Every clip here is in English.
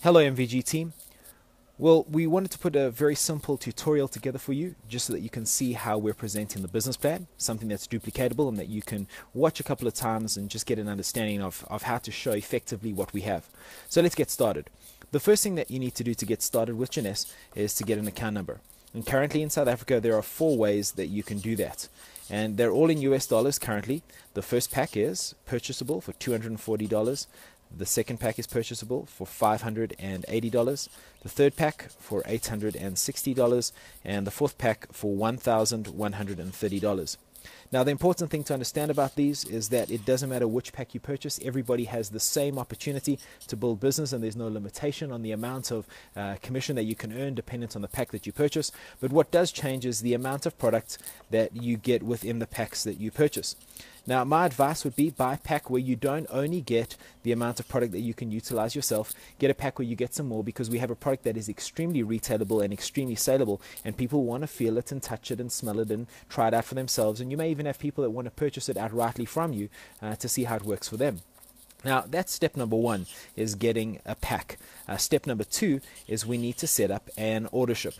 Hello MVG team. Well, we wanted to put a very simple tutorial together for you just so that you can see how we're presenting the business plan, something that's duplicatable and that you can watch a couple of times and just get an understanding of how to show effectively what we have. So let's get started. The first thing that you need to do to get started with Jeunesse is to get an account number. And currently in South Africa there are 4 ways that you can do that. And they're all in US dollars currently. The first pack is purchasable for $240. The second pack is purchasable for $580, the third pack for $860, and the fourth pack for $1,130. Now, the important thing to understand about these is that it doesn't matter which pack you purchase. Everybody has the same opportunity to build business, and there's no limitation on the amount of commission that you can earn dependent on the pack that you purchase. But what does change is the amount of product that you get within the packs that you purchase. Now, my advice would be buy a pack where you don't only get the amount of product that you can utilize yourself. Get a pack where you get some more, because we have a product that is extremely retailable and extremely saleable, and people want to feel it and touch it and smell it and try it out for themselves. And you may even have people that want to purchase it outrightly from you to see how it works for them. Now, that's step number 1, is getting a pack. Step number 2 is we need to set up an ordership.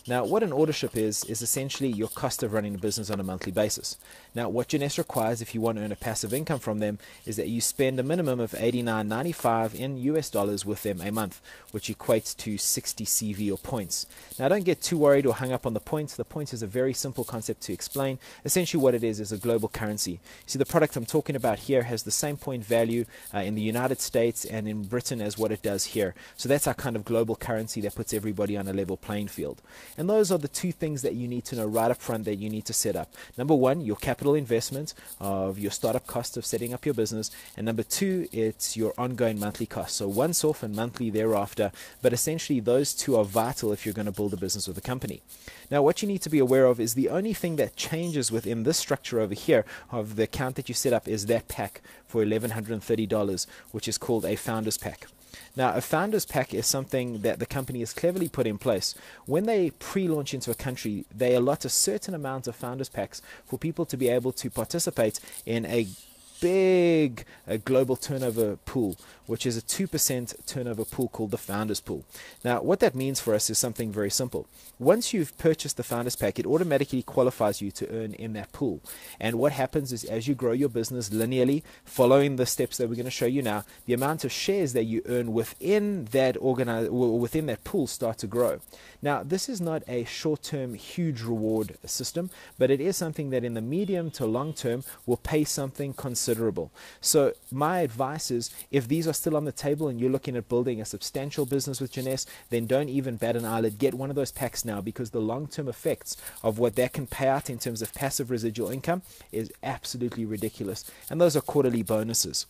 Now, what an ordership is essentially your cost of running a business on a monthly basis. Now, what Jeunesse requires if you want to earn a passive income from them is that you spend a minimum of $89.95 in US dollars with them a month, which equates to 60 CV or points. Now, don't get too worried or hung up on the points. The points is a very simple concept to explain. Essentially what it is a global currency. See, the product I'm talking about here has the same point value in the United States and in Britain as what it does here. So that's our kind of global currency that puts everybody on a level playing field. And those are the 2 things that you need to know right up front that you need to set up. Number 1, your capital investment of your startup cost of setting up your business. And number 2, it's your ongoing monthly cost. So once off and monthly thereafter. But essentially those 2 are vital if you're going to build a business with a company. Now, what you need to be aware of is the only thing that changes within this structure over here of the account that you set up is that pack for $1,130, which is called a founder's pack. Now, a founder's pack is something that the company has cleverly put in place. When they pre-launch into a country, they allot a certain amount of founder's packs for people to be able to participate in a big global turnover pool, which is a 2% turnover pool called the Founders Pool. Now, what that means for us is something very simple. Once you've purchased the Founders Pack, it automatically qualifies you to earn in that pool. And what happens is as you grow your business linearly, following the steps that we're going to show you now, the amount of shares that you earn within that within that pool start to grow. Now, this is not a short-term huge reward system, but it is something that in the medium to long term will pay something considerable. So my advice is, if these are still on the table and you're looking at building a substantial business with Jeunesse, then don't even bat an eyelid. Get one of those packs now, because the long-term effects of what that can pay out in terms of passive residual income is absolutely ridiculous. And those are quarterly bonuses.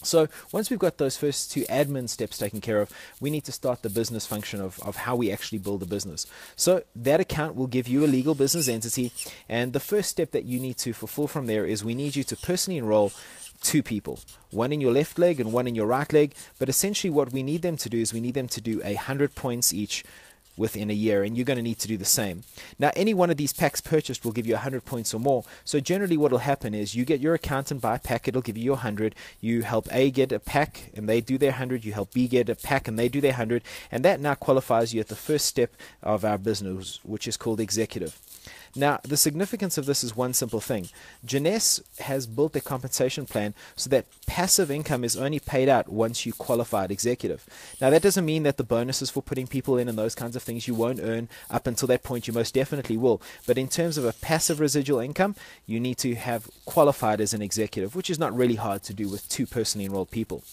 So once we've got those first 2 admin steps taken care of, we need to start the business function of how we actually build a business. So that account will give you a legal business entity, and the first step that you need to fulfill from there is we need you to personally enroll 2 people, one in your left leg and one in your right leg. But essentially what we need them to do is we need them to do 100 points each within a year, and you're going to need to do the same. Now, any one of these packs purchased will give you 100 points or more. So generally what will happen is you get your accountant buy a pack, it'll give you your 100. You help A get a pack and they do their 100. You help B get a pack and they do their 100. And that now qualifies you at the first step of our business, which is called executive. Now, the significance of this is one simple thing. Jeunesse has built a compensation plan so that passive income is only paid out once you qualify at executive. Now, that doesn't mean that the bonuses for putting people in and those kinds of things you won't earn up until that point. You most definitely will. But in terms of a passive residual income, you need to have qualified as an executive, which is not really hard to do with 2 personally enrolled people.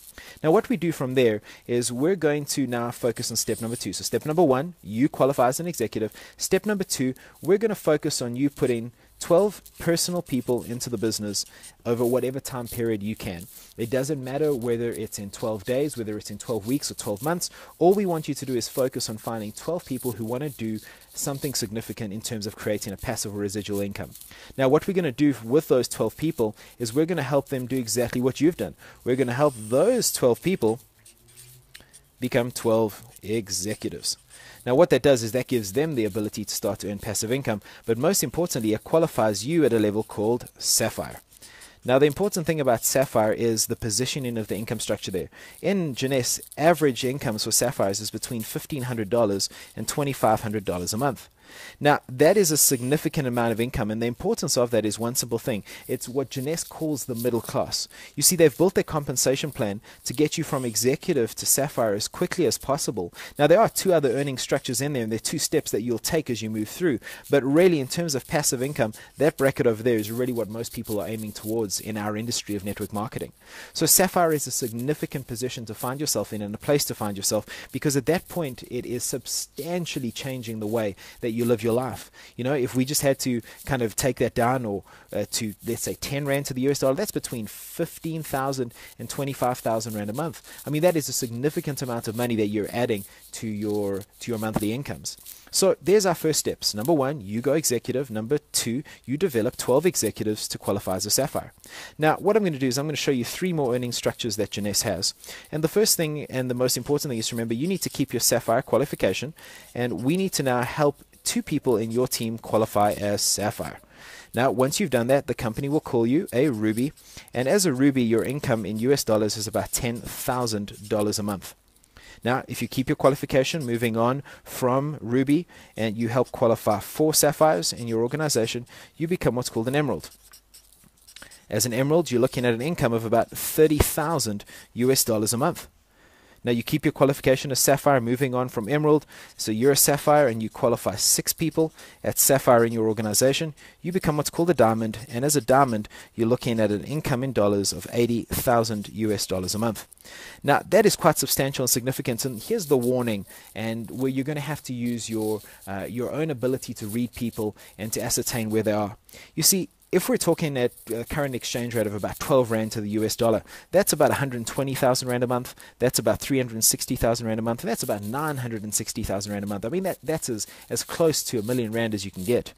Now, what we do from there is we're going to now focus on step number 2. So step number 1, you qualify as an executive. Step number 2, we're going to focus on you putting 12 personal people into the business over whatever time period you can. It doesn't matter whether it's in 12 days, whether it's in 12 weeks or 12 months. All we want you to do is focus on finding 12 people who want to do something significant in terms of creating a passive or residual income. Now, what we're going to do with those 12 people is we're going to help them do exactly what you've done. We're going to help those 12 people become 12 executives. Now, what that does is that gives them the ability to start to earn passive income, but most importantly, it qualifies you at a level called Sapphire. Now, the important thing about Sapphire is the positioning of the income structure there. In Jeunesse, average incomes for Sapphires is between $1,500 and $2,500 a month. Now, that is a significant amount of income, and the importance of that is one simple thing. It's what Jeunesse calls the middle class. You see, they've built their compensation plan to get you from executive to Sapphire as quickly as possible. Now, there are two other earning structures in there, and there are two steps that you'll take as you move through. But really, in terms of passive income, that bracket over there is really what most people are aiming towards in our industry of network marketing. So Sapphire is a significant position to find yourself in and a place to find yourself, because at that point, it is substantially changing the way that you live your life. You know, if we just had to kind of take that down or to, let's say, 10 Rand to the US dollar, that's between 15,000 and 25,000 Rand a month. I mean, that is a significant amount of money that you're adding to your monthly incomes. So there's our first steps. Number one, you go executive. Number two, you develop 12 executives to qualify as a Sapphire. Now, what I'm going to do is I'm going to show you 3 more earning structures that Jeunesse has. And the first thing and the most important thing is to remember you need to keep your Sapphire qualification, and we need to now help 2 people in your team qualify as Sapphire. Now, once you've done that, the company will call you a Ruby, and as a Ruby, your income in US dollars is about $10,000 a month. Now, if you keep your qualification, moving on from Ruby, and you help qualify 4 Sapphires in your organization, you become what's called an Emerald. As an Emerald, you're looking at an income of about 30,000 US dollars a month. Now, you keep your qualification as Sapphire, moving on from Emerald. So you're a Sapphire and you qualify 6 people at Sapphire in your organization. You become what's called a Diamond. And as a Diamond, you're looking at an income in dollars of 80,000 US dollars a month. Now, that is quite substantial and significant. And here's the warning, and where you're going to have to use your own ability to read people and to ascertain where they are. You see, if we're talking at a current exchange rate of about 12 Rand to the US dollar, that's about 120,000 Rand a month, that's about 360,000 Rand a month, and that's about 960,000 Rand a month. I mean, that's as close to R1 million as you can get.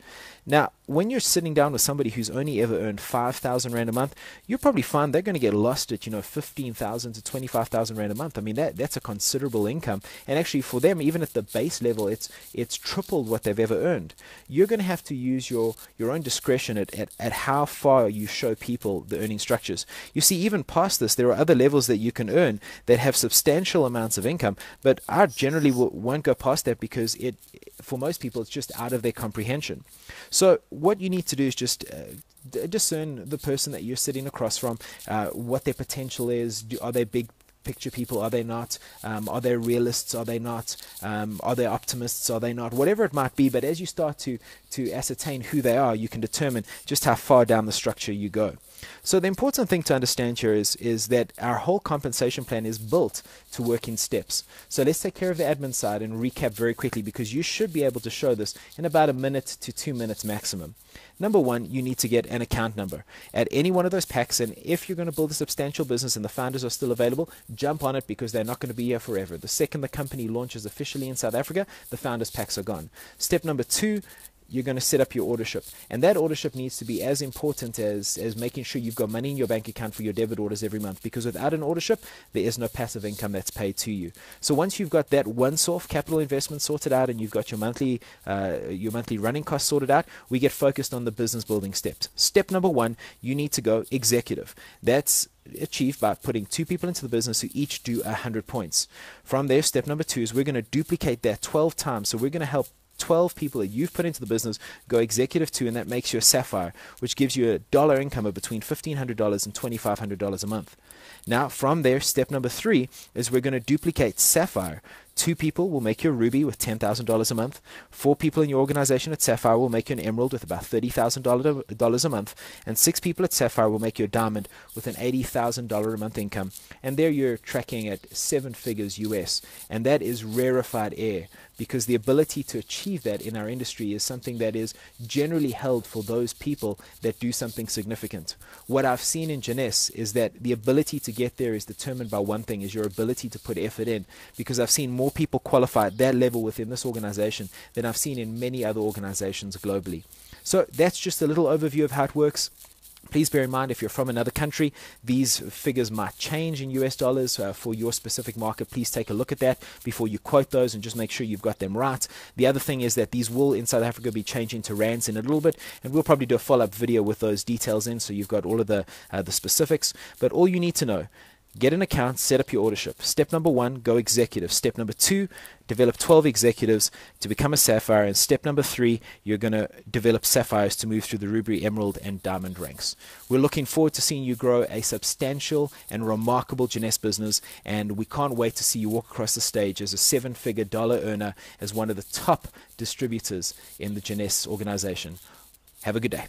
Now, when you're sitting down with somebody who's only ever earned 5,000 Rand a month, you'll probably find they're going to get lost at, 15,000 to 25,000 Rand a month. I mean, that's a considerable income. And actually, for them, even at the base level, it's tripled what they've ever earned. You're going to have to use your own discretion at how far you show people the earning structures. You see, even past this, there are other levels that you can earn that have substantial amounts of income, but I generally won't go past that because for most people, it's just out of their comprehension. So what you need to do is just discern the person that you're sitting across from, what their potential is. Are they big picture people? Are they not? Are they realists? Are they not? Are they optimists? Are they not? Whatever it might be, but as you start to ascertain who they are, you can determine just how far down the structure you go. So the important thing to understand here is that our whole compensation plan is built to work in steps. So let's take care of the admin side and recap very quickly, because you should be able to show this in about 1 minute to 2 minutes maximum. Number one, you need to get an account number at any one of those packs, and if you're going to build a substantial business and the founders are still available, jump on it, because they're not going to be here forever. The second the company launches officially in South Africa, the founders packs are gone. Step number 2, you're going to set up your ordership, and that ordership needs to be as important as making sure you've got money in your bank account for your debit orders every month, because without an ordership, there is no passive income that's paid to you. So once you've got that once-off capital investment sorted out and you've got your monthly running costs sorted out, we get focused on the business building steps. Step number 1, you need to go executive. That's achieved by putting 2 people into the business who each do 100 points. From there, step number 2 is we're going to duplicate that 12 times. So we're going to help 12 people that you've put into the business go executive 2, and that makes you a Sapphire, which gives you a dollar income of between $1,500 and $2,500 a month. Now, from there, step number 3 is we're going to duplicate Sapphire. 2 people will make you a Ruby with $10,000 a month. 4 people in your organization at Sapphire will make you an Emerald with about $30,000 a month. And 6 people at Sapphire will make you a Diamond with an $80,000 a month income. And there you're tracking at 7 figures US. And that is rarefied air, because the ability to achieve that in our industry is something that is generally held for those people that do something significant. What I've seen in Jeunesse is that the ability to get there is determined by one thing, is your ability to put effort in, because I've seen more people qualify at that level within this organization than I've seen in many other organizations globally. So that's just a little overview of how it works. Please bear in mind, if you're from another country, these figures might change in US dollars for your specific market. Please take a look at that before you quote those and just make sure you've got them right. The other thing is that these will, in South Africa, be changing to rands in a little bit, and we'll probably do a follow-up video with those details in, so you've got all of the specifics. But all you need to know: get an account, set up your ordership. Step number 1, go executive. Step number 2, develop 12 executives to become a sapphire. And step number 3, you're going to develop sapphires to move through the ruby, emerald, and diamond ranks. We're looking forward to seeing you grow a substantial and remarkable Jeunesse business, and we can't wait to see you walk across the stage as a 7-figure dollar earner, as one of the top distributors in the Jeunesse organization. Have a good day.